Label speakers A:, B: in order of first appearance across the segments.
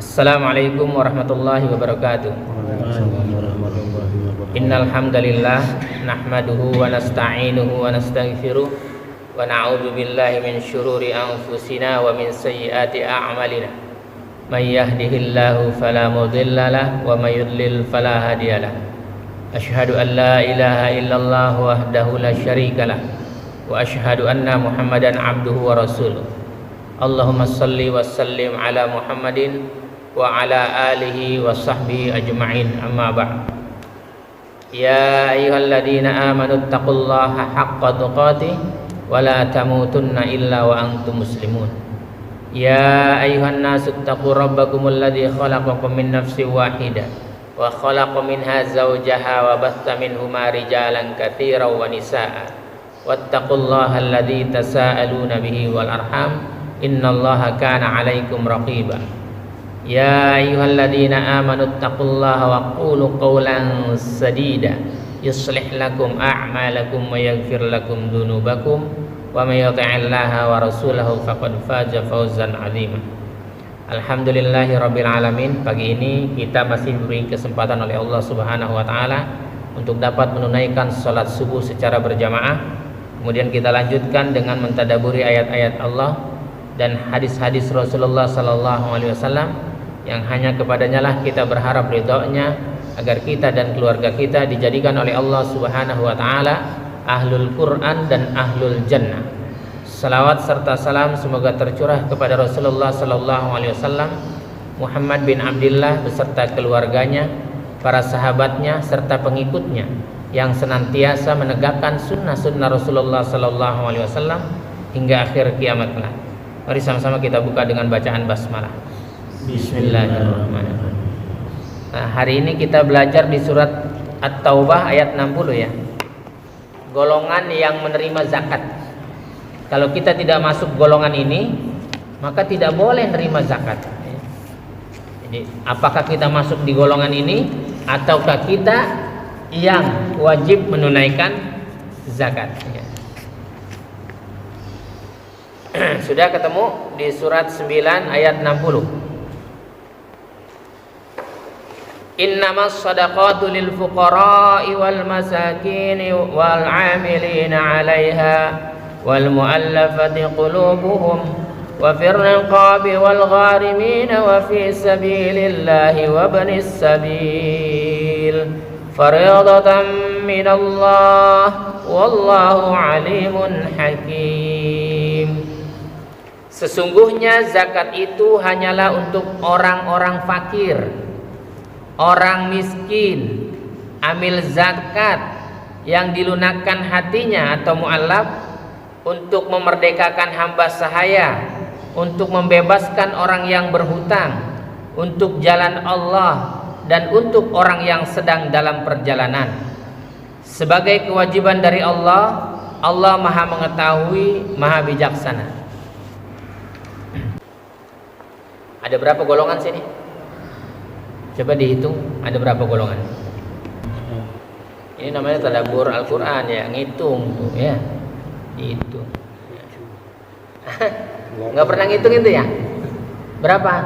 A: Assalamualaikum warahmatullahi wabarakatuh. Innal hamdalillah nahmaduhu wa nasta'inuhu wa nastaghfiruh wa na'udzu billahi min syururi anfusina wa min sayyiati a'malina. May yahdihillahu fala mudilla lahu wa may yudlil fala hadiyalah. Asyhadu an la ilaha illallah wahdahu la syarika lah wa asyhadu anna Muhammadan abduhu wa rasuluh. Allahumma salli wa sallim ala Muhammadin wa ala alihi wa sahbihi ajma'in, amma ba'd. Ya ayyuhalladzina amanu taqullaha haqqa tuqatih wa la tamutunna illa wa antum muslimun. Ya ayyuhan nasu taqu rabbakumul ladzi khalaqakum min nafsin wahidah wa khalaqa minha zawjaha wa batha minhuma rijalan katsiran wa nisaa'a wattaqullaha alladzi tasaaluna bihi wal arham innallaha kana 'alaikum raqiba. Ya ayyuhalladzina amanu taqullaha wa qulu qawlan sadida yuslih lakum a'malakum wa yaghfir lakum dzunubakum wa may yuti'illaha wa rasulahu faqad faza fawzan 'azima. Alhamdulillahirabbil alamin. Pagi ini kita masih diberi kesempatan oleh Allah Subhanahu wa taala untuk dapat menunaikan salat subuh secara berjamaah. Kemudian kita lanjutkan dengan mentadaburi ayat-ayat Allah dan hadis-hadis Rasulullah sallallahu alaihi wasallam yang hanya kepadanya lah kita berharap ridhonya, agar kita dan keluarga kita dijadikan oleh Allah Subhanahu wa taala ahlul Quran dan ahlul jannah. Salawat serta salam semoga tercurah kepada Rasulullah sallallahu alaihi wasallam, Muhammad bin Abdullah beserta keluarganya, para sahabatnya serta pengikutnya yang senantiasa menegakkan sunnah-sunnah Rasulullah sallallahu alaihi wasallam hingga akhir kiamat kelak. Mari sama-sama kita buka dengan bacaan basmalah. Bismillahirrahmanirrahim. Nah, hari ini kita belajar di surat At-Taubah ayat 60 ya. Golongan yang menerima zakat. Kalau kita tidak masuk golongan ini, maka tidak boleh menerima zakat. Jadi, apakah kita masuk di golongan ini ataukah kita yang wajib menunaikan zakat? Sudah ketemu di surat 9 ayat 60. Innamas shadaqatu lil fuqara'i wal masakin wal 'amilina 'alaiha wal mu'allafati qulubuhum wa fir riqabi wal gharimin wa fi sabilillahi wa ibnis sabil fariidatan minallah wallahu 'alimun hakim. Sesungguhnya zakat itu hanyalah untuk orang-orang fakir, orang miskin. Amil zakat yang dilunakkan hatinya atau mu'allaf untuk memerdekakan hamba sahaya, untuk membebaskan orang yang berhutang, untuk jalan Allah, dan untuk orang yang sedang dalam perjalanan. Sebagai kewajiban dari Allah, Allah Maha mengetahui, Maha bijaksana. Ada berapa golongan sini? Coba dihitung, ada berapa golongan? Ini namanya tadabbur Al-Quran ya, ngitung tuh ya. Itu. Nggak pernah ngitung itu ya? Berapa?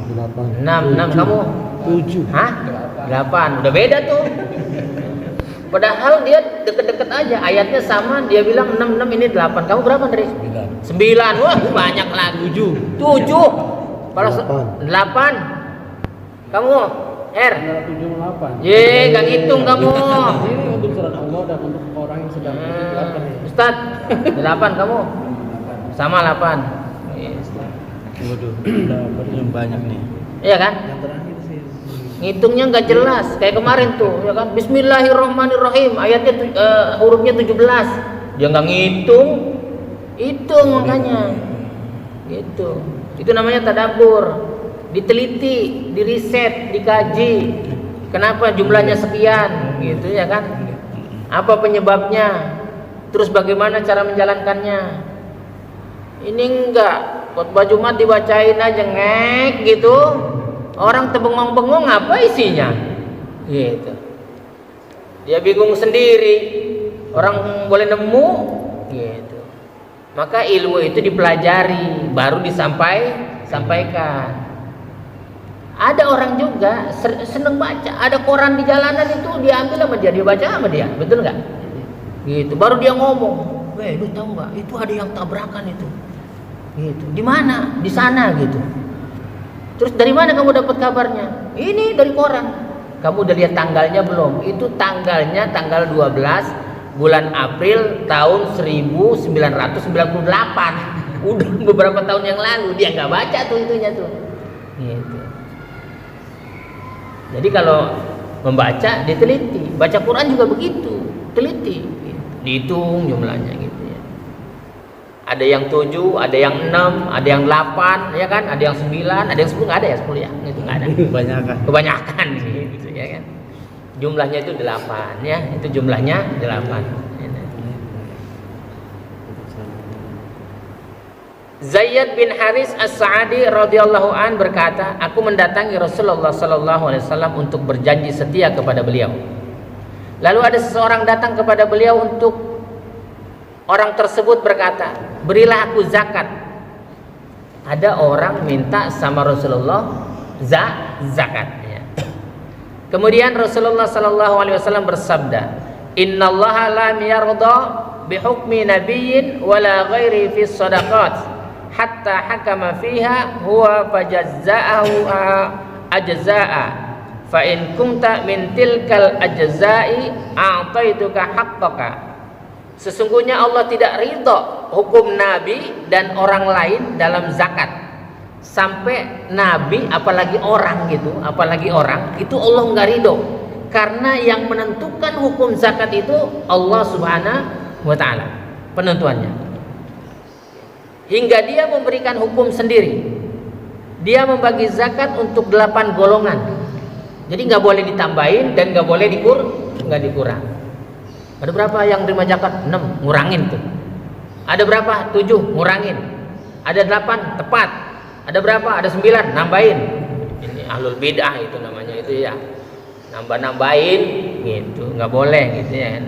A: 6 kamu?
B: 7.
A: Hah? 8. Udah beda tuh. Padahal dia deket-deket aja, ayatnya sama, dia bilang 6 ini 8. Kamu berapa dari? 9. Wah, banyak lagi. 7. Kalau 8. Kamu R
B: 7 8.
A: Ye, gak ngitung kamu.
B: Ini untuk surat Allah dan untuk orang yang sedang
A: Ustaz, 8 kamu? Sama 8.
B: Waduh, dapat yang banyak nih.
A: Iya kan?
B: Yang terakhir sih
A: Ngitungnya nggak jelas kayak kemarin tuh, ya kan? Bismillahirrahmanirrahim, ayatnya hurufnya 17. Dia nggak ngitung, hitung makanya. Gitu. Itu namanya tadabbur. Diteliti, diriset, dikaji. Kenapa jumlahnya sekian, gitu ya kan? Apa penyebabnya? Terus bagaimana cara menjalankannya? Ini enggak, khotbah Jumat dibacain aja ngek gitu. Orang terbengong-bengong apa isinya? Gitu. Dia bingung sendiri. Orang boleh nemu gitu. Maka ilmu itu dipelajari baru sampaikan. Ada orang juga seneng baca, ada koran di jalanan itu diambil sama dia baca sama dia, betul nggak? Gitu, baru dia ngomong, lu tahu nggak? Itu ada yang tabrakan itu. Gitu, di mana? Di sana gitu. Terus dari mana kamu dapat kabarnya? Ini dari koran. Kamu udah lihat tanggalnya belum? Itu tanggalnya tanggal 12 bulan April tahun 1998. Udah beberapa tahun yang lalu. Dia nggak baca tuh itunya tuh. Gitu. Jadi kalau membaca diteliti, baca Quran juga begitu, teliti, gitu. Dihitung jumlahnya gitu ya. Ada yang 7, ada yang 6, ada yang 8, ya kan? Ada yang 9, ada yang 10, nggak ada ya 10 ya? Itu nggak ada. Kebanyakan gitu ya kan. Jumlahnya itu 8 ya, itu jumlahnya 8. Zaid bin Haris As-Sa'adi radhiyallahu an berkata, aku mendatangi Rasulullah sallallahu alaihi wasallam untuk berjanji setia kepada beliau. Lalu ada seseorang datang kepada beliau untuk orang tersebut berkata, berilah aku zakat. Ada orang minta sama Rasulullah zakat. Ya. Kemudian Rasulullah sallallahu alaihi wasallam bersabda, innallaha lam yarda bihukmi nabiyyin wala ghairi fi shadaqat hatta hakama fiha huwa fajazza'ahu ajza'a fa in kunta min tilkal ajza'i a'taituka haqqaka. Sesungguhnya Allah tidak ridho hukum nabi dan orang lain dalam zakat. Sampai nabi apalagi orang gitu, apalagi orang itu Allah enggak ridho. Karena yang menentukan hukum zakat itu Allah Subhanahu wa taala penentuannya. Hingga dia memberikan hukum sendiri. Dia membagi zakat untuk 8 golongan. Jadi nggak boleh ditambahin dan nggak boleh dikurang. Ada berapa yang terima zakat? 6, ngurangin tuh. Ada berapa? 7, ngurangin. Ada 8, tepat. Ada berapa? Ada 9, nambahin. Ini ahlul bid'ah itu namanya itu ya. Nambah-nambahin gitu, nggak boleh gitu ya.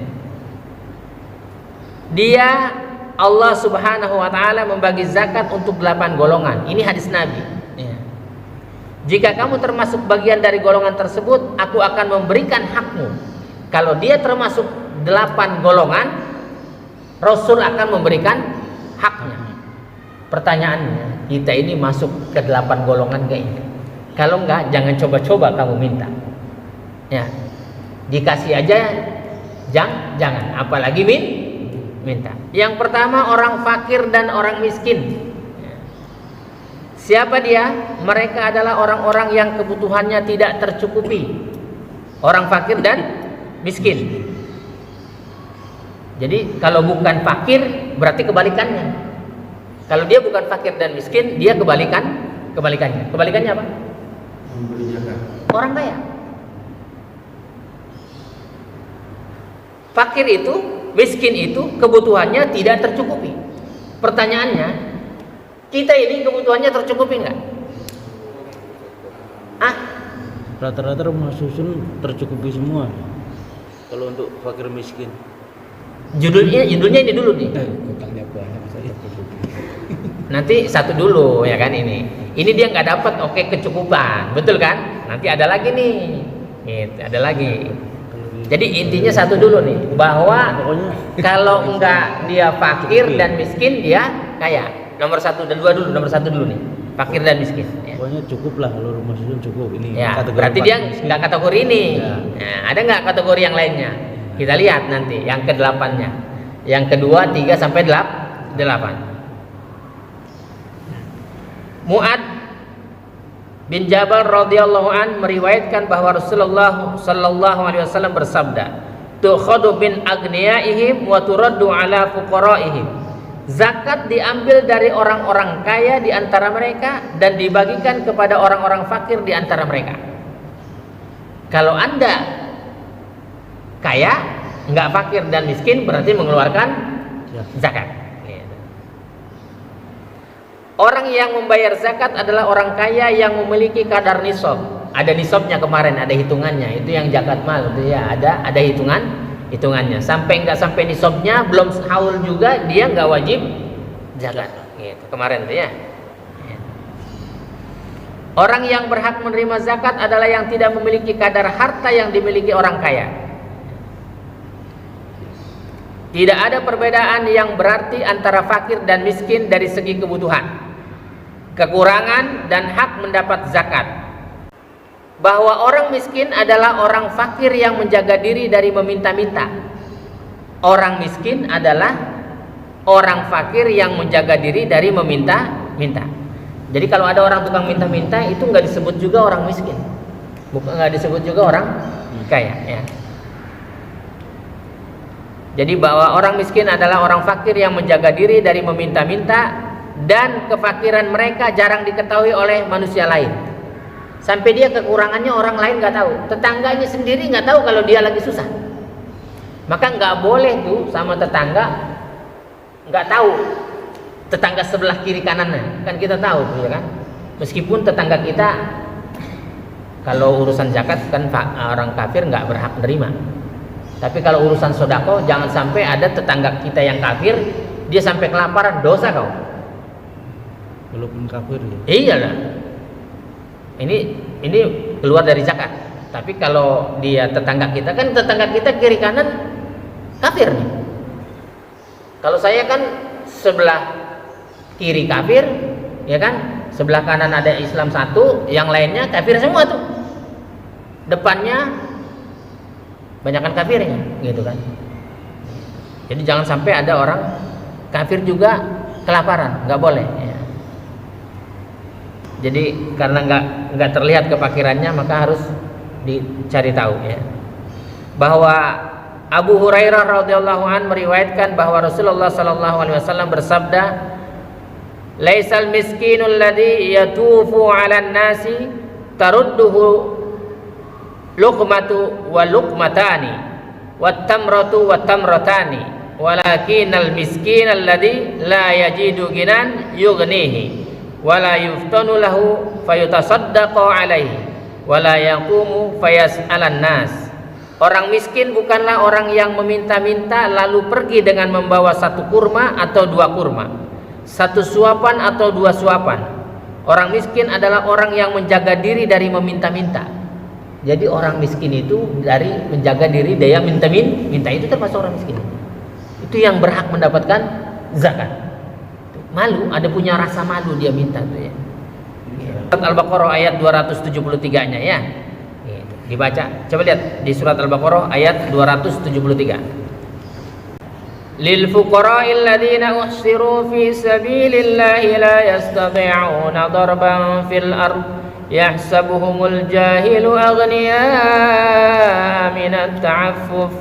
A: Dia Allah Subhanahu wa taala membagi zakat untuk 8 golongan. Ini hadis Nabi. Ya. Jika kamu termasuk bagian dari golongan tersebut, aku akan memberikan hakmu. Kalau dia termasuk 8 golongan, Rasul akan memberikan haknya. Pertanyaannya, kita ini masuk ke 8 golongan enggak ini? Kalau enggak, jangan coba-coba kamu minta. Ya. Dikasih aja jangan, apalagi minta. Yang pertama orang fakir dan orang miskin. Siapa dia? Mereka adalah orang-orang yang kebutuhannya tidak tercukupi. Orang fakir dan miskin. Jadi kalau bukan fakir berarti kebalikannya. Kalau dia bukan fakir dan miskin, dia kebalikannya. Kebalikannya apa? Orang kaya. Fakir itu, miskin itu kebutuhannya tidak tercukupi. Pertanyaannya, kita ini kebutuhannya tercukupi enggak?
B: Rata-rata rumah susun tercukupi semua. Kalau untuk fakir miskin.
A: Judulnya ini dulu nih. Nanti satu dulu ya kan ini. Ini dia nggak dapat kecukupan, betul kan? Nanti ada lagi nih. Gitu, ada lagi. Jadi intinya satu dulu nih, bahwa kalau enggak dia fakir dan miskin, dia kaya. Nomor 1 dan 2 dulu, nomor 1 dulu nih, fakir dan miskin. Ya.
B: Pokoknya cukup lah kalau rumah susun cukup ini.
A: Ya, berarti dia nggak kategori ini. Ya. Nah, ada nggak kategori yang lainnya? Kita lihat nanti yang ke-8-nya. Yang kedua 3 sampai 8. Mu'ad bin Jabal radhiyallahu an meriwayatkan bahwa Rasulullah sallallahu alaihi wasallam bersabda, "Tukhadu bin agniyaihim wa turaddu ala fuqaraihim." Zakat diambil dari orang-orang kaya di antara mereka dan dibagikan kepada orang-orang fakir di antara mereka. Kalau Anda kaya, enggak fakir dan miskin, berarti mengeluarkan zakat. Orang yang membayar zakat adalah orang kaya yang memiliki kadar nisab. Ada nisabnya kemarin, ada hitungannya. Itu yang zakat mal, itu ya ada hitungannya. Sampai nggak sampai nisabnya, belum haul juga, dia nggak wajib zakat. Gitu. Kemarin itu ya. Orang yang berhak menerima zakat adalah yang tidak memiliki kadar harta yang dimiliki orang kaya. Tidak ada perbedaan yang berarti antara fakir dan miskin dari segi kebutuhan, kekurangan, dan hak mendapat zakat. Bahwa orang miskin adalah orang fakir yang menjaga diri dari meminta-minta. Orang miskin adalah orang fakir yang menjaga diri dari meminta-minta. Jadi kalau ada orang tukang minta-minta, itu nggak disebut juga orang miskin, nggak disebut juga orang kaya, ya. Jadi bahwa orang miskin adalah orang fakir yang menjaga diri dari meminta-minta, dan kefakiran mereka jarang diketahui oleh manusia lain. Sampai dia kekurangannya orang lain nggak tahu, tetangganya sendiri nggak tahu kalau dia lagi susah. Maka nggak boleh tuh sama tetangga nggak tahu tetangga sebelah kiri kanannya, kan kita tahu tuh, ya kan. Meskipun tetangga kita kalau urusan zakat kan orang kafir nggak berhak menerima. Tapi kalau urusan sodako, jangan sampai ada tetangga kita yang kafir, dia sampai kelaparan, dosa kau.
B: Walaupun kafir ya.
A: Iyalah. Ini keluar dari zakat. Tapi kalau dia tetangga kita, kan tetangga kita kiri kanan kafir nih. Kalau saya kan sebelah kiri kafir, ya kan? Sebelah kanan ada Islam satu, yang lainnya kafir semua tuh. Depannya banyakkan kafirnya, gitu kan. Jadi jangan sampai ada orang kafir juga kelaparan, nggak boleh, ya. Jadi karena nggak terlihat kefakirannya, maka harus dicari tahu, ya. Bahwa Abu Hurairah radhiyallahu an meriwayatkan bahwa Rasulullah sallallahu alaihi wasallam bersabda, "Laisal miskinul ladzi yatufu 'alan nasi tarudduhu luqmatu wa luqmatani wat tamratu wa tamratani walakinal miskin alladhi la yajidu ginan yughnihi wa la yuftanu lahu fayutasaddaqu alaihi wa la yaqumu fayas'alan nas." Orang miskin bukanlah orang yang meminta-minta lalu pergi dengan membawa satu kurma atau dua kurma, satu suapan atau dua suapan. Orang miskin adalah orang yang menjaga diri dari meminta-minta. Jadi orang miskin itu dari menjaga diri dia minta itu termasuk orang miskin. Itu yang berhak mendapatkan zakat. Malu, ada punya rasa malu dia minta tuh, ya. Surat Al-Baqarah ayat 273-nya, ya. Gitu. Dibaca. Coba lihat di surat Al-Baqarah ayat 273. Lil fuqara'il ladzina uhsiru fi sabilillahi la yastati'una darban fil ardh yahsabuhumul jahilu aghniya'a minat ta'affuf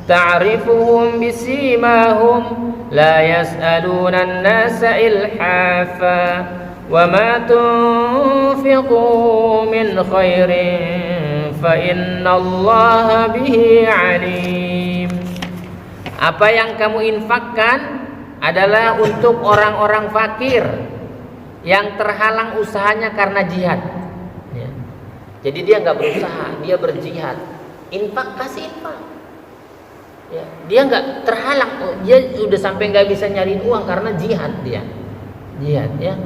A: ta'rifuhum bisimahum la yas'aluna an-nasa ilhafa wa ma tunfiqu min khairin fa innallaha bihi alim. Apa yang kamu infakkan adalah untuk orang-orang fakir yang terhalang usahanya karena jihad. Jadi dia nggak berusaha, dia berjihad. Infak, kasih infak. Ya, dia nggak terhalang, dia udah sampai nggak bisa nyari uang karena jihad dia. Jihad, ya.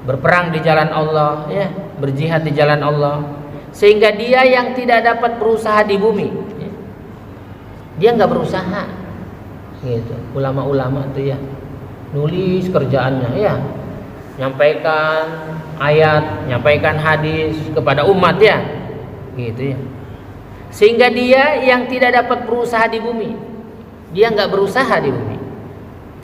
A: Berperang di jalan Allah, ya, berjihad di jalan Allah. Sehingga dia yang tidak dapat berusaha di bumi, ya. Dia nggak berusaha. Gitu. Ulama-ulama tuh, ya, nulis kerjaannya, ya. Nyampaikan ayat, nyampaikan hadis kepada umat, ya, gitu, ya. Sehingga dia yang tidak dapat berusaha di bumi, dia nggak berusaha di bumi.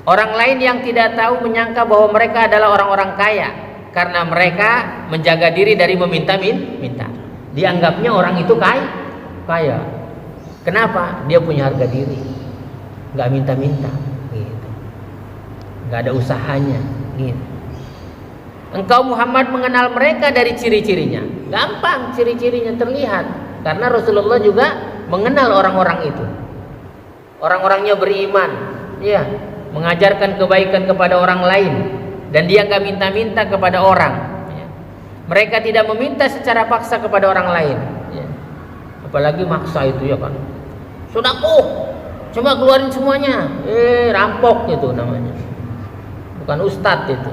A: Orang lain yang tidak tahu menyangka bahwa mereka adalah orang-orang kaya karena mereka menjaga diri dari meminta-minta. Dianggapnya orang itu kaya. Kenapa? Dia punya harga diri, nggak minta-minta, gitu. Nggak ada usahanya, gitu. Engkau Muhammad mengenal mereka dari ciri-cirinya. Gampang, ciri-cirinya terlihat. Karena Rasulullah juga mengenal orang-orang itu. Orang-orangnya beriman, ya, mengajarkan kebaikan kepada orang lain, dan dia nggak minta-minta kepada orang, ya. Mereka tidak meminta secara paksa kepada orang lain, ya. Apalagi maksa itu, ya kan. Sedekah, coba keluarin semuanya. Rampok itu namanya. Bukan ustadz itu.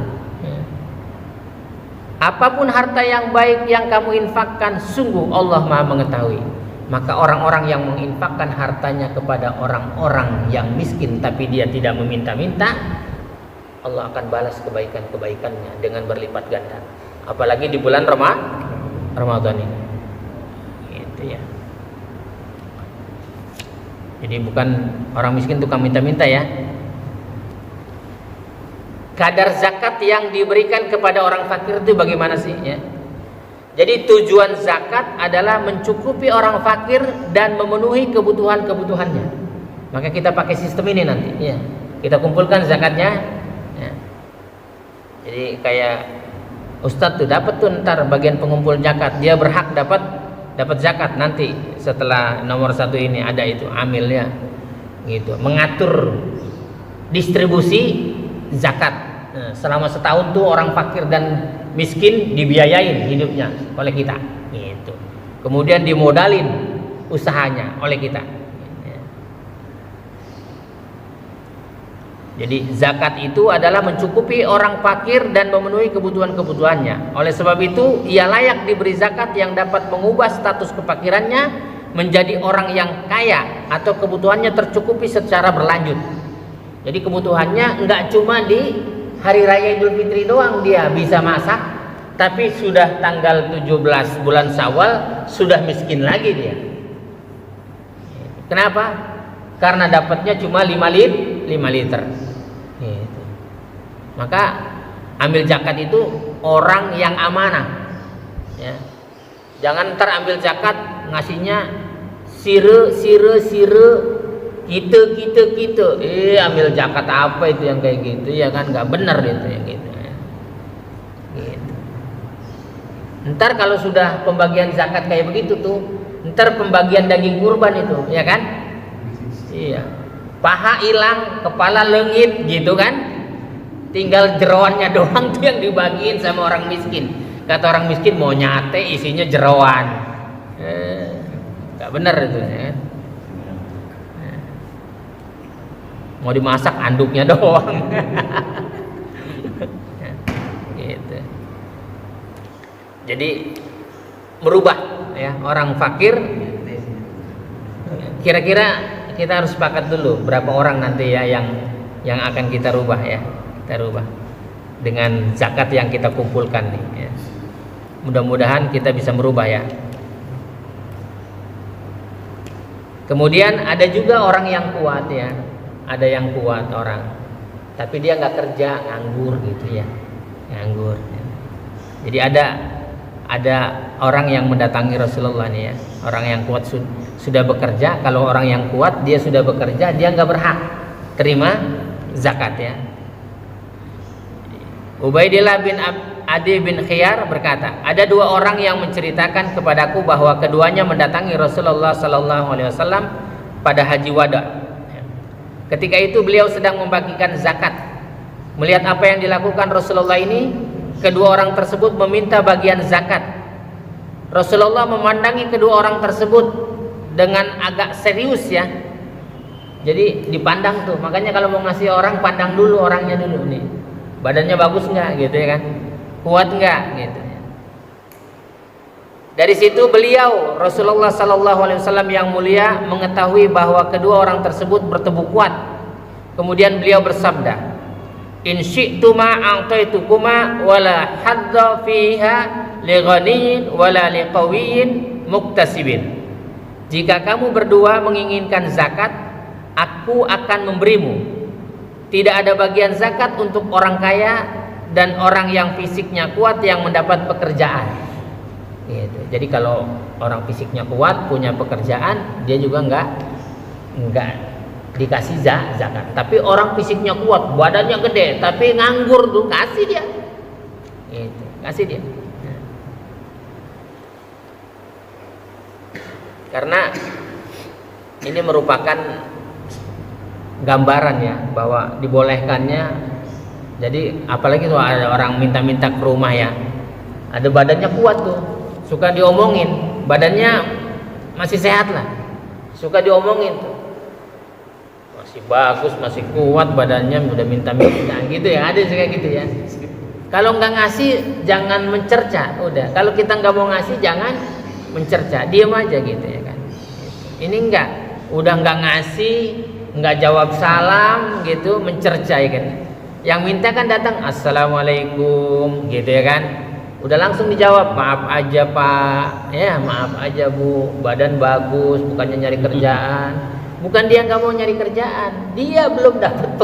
A: apapun harta yang baik yang kamu infakkan, sungguh Allah Maha mengetahui. Maka orang-orang yang menginfakkan hartanya kepada orang-orang yang miskin tapi dia tidak meminta-minta, Allah akan balas kebaikan-kebaikannya dengan berlipat ganda. Apalagi di bulan Ramadan ini. Gitu ya. Jadi bukan orang miskin tukang minta-minta ya. Kadar zakat yang diberikan kepada orang fakir itu bagaimana sih ya? Jadi tujuan zakat adalah mencukupi orang fakir dan memenuhi kebutuhan-kebutuhannya. Maka kita pakai sistem ini nanti ya. Kita kumpulkan zakatnya ya. Jadi kayak Ustadz tuh dapat tuh ntar bagian pengumpul zakat, dia berhak dapat zakat nanti setelah nomor 1 ini ada itu amilnya gitu, mengatur distribusi zakat. Nah, selama setahun tuh orang fakir dan miskin dibiayain hidupnya oleh kita gitu. Kemudian dimodalin usahanya oleh kita. Jadi zakat itu adalah mencukupi orang fakir dan memenuhi kebutuhan-kebutuhannya. Oleh sebab itu ia layak diberi zakat yang dapat mengubah status kefakirannya menjadi orang yang kaya atau kebutuhannya tercukupi secara berlanjut. Jadi kebutuhannya enggak cuma di hari raya Idul Fitri doang dia bisa masak, tapi sudah tanggal 17 bulan Syawal sudah miskin lagi dia. Kenapa? Karena dapatnya cuma 5 liter. Gitu. Maka ambil zakat itu orang yang amanah. Ya. Jangan ntar ambil zakat ngasihnya sire kita. Ambil zakat apa itu yang kayak gitu ya kan, nggak benar itu yang gitu. Ya. Gitu. Ntar kalau sudah pembagian zakat kayak begitu tuh, ntar pembagian daging kurban itu, ya kan? Iya. Paha hilang, kepala lengit gitu kan, tinggal jeroannya doang tuh yang dibagiin sama orang miskin. Kata orang miskin mau nyate isinya jeroan, nggak bener itu ya. Mau dimasak anduknya doang. Gitu. Jadi merubah ya orang fakir. Kira-kira kita harus sepakat dulu berapa orang nanti ya yang akan kita rubah ya. Kita rubah dengan zakat yang kita kumpulkan nih ya. Mudah-mudahan kita bisa merubah ya. Kemudian ada juga orang yang kuat ya. Ada yang kuat orang, tapi dia nggak kerja, nganggur gitu ya. Nganggur ya. Jadi ada orang yang mendatangi Rasulullah nih ya. Orang yang kuat sudah bekerja. Kalau orang yang kuat dia sudah bekerja, dia nggak berhak terima zakat ya. Ubaidillah bin Adi bin Khiyar berkata, ada 2 orang yang menceritakan kepadaku bahwa keduanya mendatangi Rasulullah Sallallahu Alaihi Wasallam pada haji wada. Ketika itu beliau sedang membagikan zakat. Melihat apa yang dilakukan Rasulullah ini, kedua orang tersebut meminta bagian zakat. Rasulullah memandangi kedua orang tersebut dengan agak serius ya. Jadi dipandang tuh. Makanya kalau mau ngasih orang, pandang dulu orangnya dulu nih. Badannya bagus nggak gitu ya kan? Kuat nggak gitu. Dari situ beliau Rasulullah Sallallahu Alaihi Wasallam yang mulia mengetahui bahwa kedua orang tersebut bertubuh kuat. Kemudian beliau bersabda, in syi'tuma a'taitukuma wala hadza fiha li ghaniyin wala li qawiyyin muktasibin. Jika kamu berdua menginginkan zakat, aku akan memberimu. Tidak ada bagian zakat untuk orang kaya dan orang yang fisiknya kuat yang mendapat pekerjaan. Gitu. Jadi kalau orang fisiknya kuat punya pekerjaan, dia juga enggak dikasih zakat. Tapi orang fisiknya kuat, badannya gede, tapi nganggur tuh kasih dia. Gitu. Kasih dia. Karena ini merupakan gambaran ya bahwa dibolehkannya. Jadi apalagi tuh ada orang minta-minta ke rumah ya, ada badannya kuat tuh, suka diomongin, badannya masih sehat lah, suka diomongin tuh, masih bagus, masih kuat badannya, udah minta-minta gitu ya, ada juga gitu ya. Kalau nggak ngasih jangan mencerca, udah. Kalau kita nggak mau ngasih jangan mencerca, diam aja gitu ya kan. Ini enggak, udah nggak ngasih, nggak jawab salam gitu, mencerca ya kan. Yang minta kan datang assalamualaikum gitu ya kan. Udah langsung dijawab, maaf aja Pak, ya maaf aja Bu, badan bagus, bukannya nyari kerjaan. Bukan dia nggak mau nyari kerjaan, dia belum dapat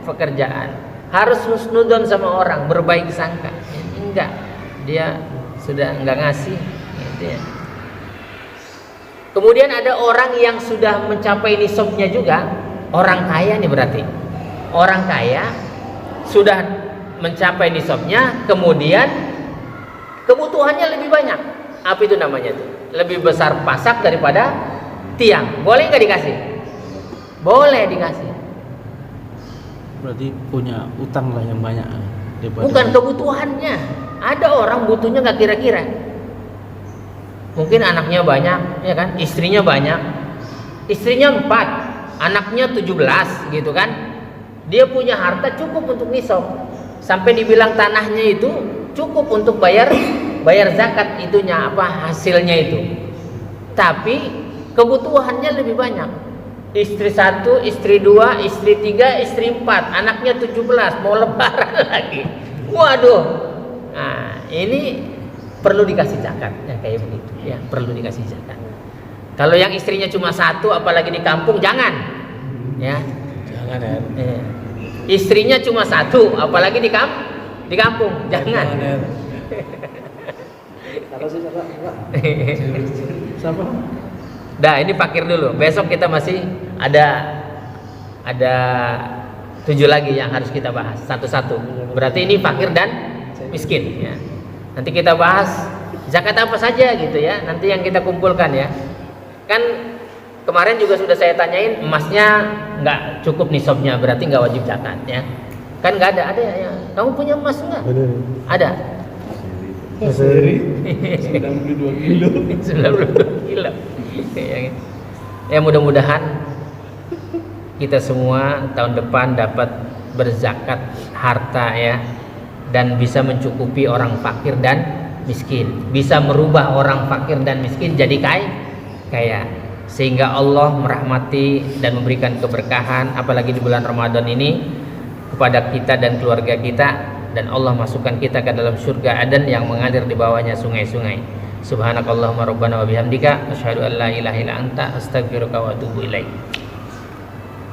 A: pekerjaan. Harus husnudon sama orang, berbaik sangka. Enggak, dia sudah enggak ngasih gitu ya. Kemudian ada orang yang sudah mencapai nisabnya juga, orang kaya nih berarti. Orang kaya sudah mencapai nisabnya, kemudian kebutuhannya lebih banyak. Apa itu namanya tuh? Lebih besar pasak daripada tiang. Boleh nggak dikasih? Boleh dikasih.
B: Berarti punya utang lah yang banyak.
A: Bukan kebutuhannya. Ada orang butuhnya nggak kira-kira. Mungkin anaknya banyak, ya kan? Istrinya banyak. Istrinya 4, anaknya 17 gitu kan. Dia punya harta cukup untuk nisab. Sampai dibilang tanahnya itu cukup untuk bayar zakat itunya apa hasilnya itu. Tapi kebutuhannya lebih banyak. Istri 1, istri 2, istri 3, istri 4, anaknya 17, mau lebaran lagi. Waduh. Nah, ini perlu dikasih zakat ya, kayak begitu ya, perlu dikasih zakat. Kalau yang istrinya cuma 1 apalagi di kampung jangan. Ya.
B: Jangan ya.
A: Istrinya cuma 1 apalagi di kampung jangan.
B: Siapa?
A: Dah, ini fakir dulu. Besok kita masih ada 7 lagi yang harus kita bahas satu-satu. Berarti ini fakir dan miskin ya. Nanti kita bahas zakat apa saja gitu ya. Nanti yang kita kumpulkan ya. Kan kemarin juga sudah saya tanyain, emasnya nggak cukup nisabnya, berarti nggak wajib zakat ya. Kan nggak ada ya. Kamu punya emas nggak? Ada.
B: Seri 92 kilo.
A: 92 kilo. Ya mudah-mudahan kita semua tahun depan dapat berzakat harta ya, dan bisa mencukupi orang fakir dan miskin, bisa merubah orang fakir dan miskin jadi kaya, sehingga Allah merahmati dan memberikan keberkahan apalagi di bulan Ramadan ini kepada kita dan keluarga kita, dan Allah masukkan kita ke dalam surga Aden yang mengalir di bawahnya sungai-sungai. Subhanakallahumma rabbana wa bihamdika asyhadu an la ilaha illa anta astaghfiruka wa atubu ilaik.